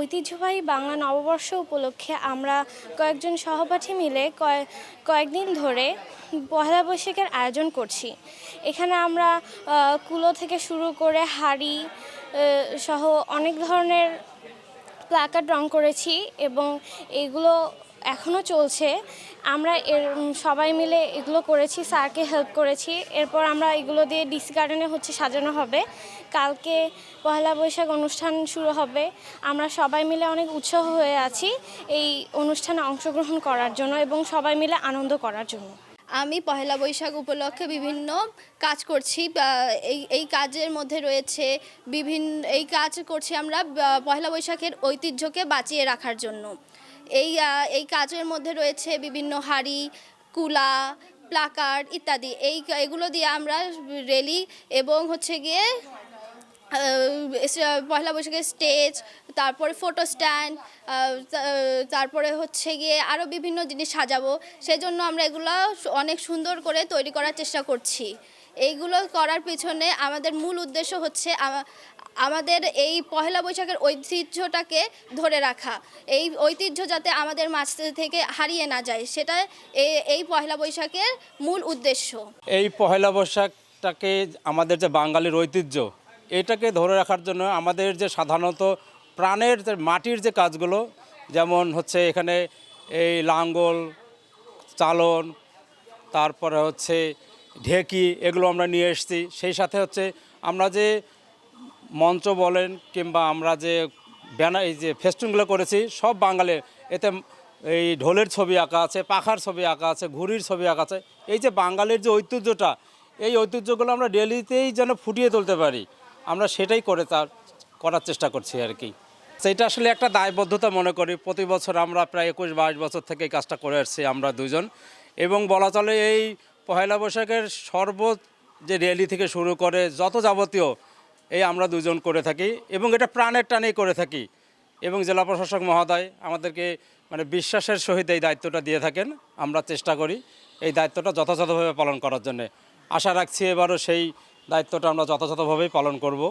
ঐতিহ্যবাহী বাংলা নববর্ষ উপলক্ষে আমরা কয়েকজন সহপাঠী মিলে কয়েকদিন ধরে পহেলা বৈশাখের আয়োজন করছি। এখানে আমরা কুলো থেকে শুরু করে হাঁড়ি সহ অনেক ধরনের প্ল্যাকার্ড রং করেছি এবং এগুলো এখনও চলছে। আমরা সবাই মিলে এগুলো করেছি, স্যারকে হেল্প করেছি। এরপর আমরা এগুলো দিয়ে ডিসি গার্ডেনে সাজানো হবে। কালকে পহেলা বৈশাখ অনুষ্ঠান শুরু হবে। আমরা সবাই মিলে অনেক উৎসাহ হয়ে আছি এই অনুষ্ঠানে অংশগ্রহণ করার জন্য এবং সবাই মিলে আনন্দ করার জন্য। আমি পহেলা বৈশাখ উপলক্ষে বিভিন্ন কাজ করছি। এই কাজের মধ্যে রয়েছে এই কাজ করছি আমরা পহেলা বৈশাখের ঐতিহ্যকে বাঁচিয়ে রাখার জন্য। এই কাজের মধ্যে রয়েছে বিভিন্ন হাঁড়ি, কুলা, প্ল্যাকার্ড ইত্যাদি। এগুলো দিয়ে আমরা র্যালি এবং গিয়ে পহেলা বৈশাখের স্টেজ, তারপরে ফটো স্ট্যান্ড, তারপরে গিয়ে আরও বিভিন্ন জিনিস সাজাবো। সেজন্য আমরা এগুলো অনেক সুন্দর করে তৈরি করার চেষ্টা করছি। এইগুলো করার পিছনে আমাদের মূল উদ্দেশ্য আমাদের এই পহেলা বৈশাখের ঐতিহ্যটাকে ধরে রাখা। এই ঐতিহ্য যাতে আমাদের মাঝ থেকে হারিয়ে না যায়, সেটা এই পহেলা বৈশাখের মূল উদ্দেশ্য। এই পহেলা বৈশাখটাকে আমাদের যে বাঙালির ঐতিহ্য, এটাকে ধরে রাখার জন্য আমাদের যে সাধারণত প্রাণের যে মাটির যে কাজগুলো, যেমন এখানে এই লাঙ্গল চালন, তারপরে ঢেকি, এগুলো আমরা নিয়ে এসেছি। সেই সাথে আমরা যে মঞ্চ বলেন কিংবা আমরা যে এই যে ফেস্টুনগুলো করেছি সব বাঙালির। এতে এই ঢোলের ছবি আঁকা আছে, পাখার ছবি আঁকা আছে, ঘুড়ির ছবি আঁকা আছে। এই যে বাঙালির যে ঐতিহ্যটা, এই ঐতিহ্যগুলো আমরা ডেলিতেই যেন ফুটিয়ে তুলতে পারি, আমরা সেটাই করার চেষ্টা করছি আর কি। সেইটা আসলে একটা দায়বদ্ধতা মনে করি। প্রতি বছর আমরা প্রায় 21-22 বছর থেকে এই কাজটা করে আসছি আমরা দুজন। এবং বলা চলে এই পহেলা বৈশাখের যে র্যালি থেকে শুরু করে যত যাবতীয় আমরা দুজন করে থাকি এবং এটা প্রাণের টানেই করে থাকি। এবং জেলা প্রশাসক মহোদয় আমাদেরকে বিশ্বাসের সহিত এই দায়িত্বটা দিয়ে থাকেন। আমরা চেষ্টা করি এই দায়িত্বটা যথাযথভাবে পালন করার জন্য। আশা রাখছি এবারও সেই দায়িত্বটা আমরা যথাযথভাবেই পালন করব।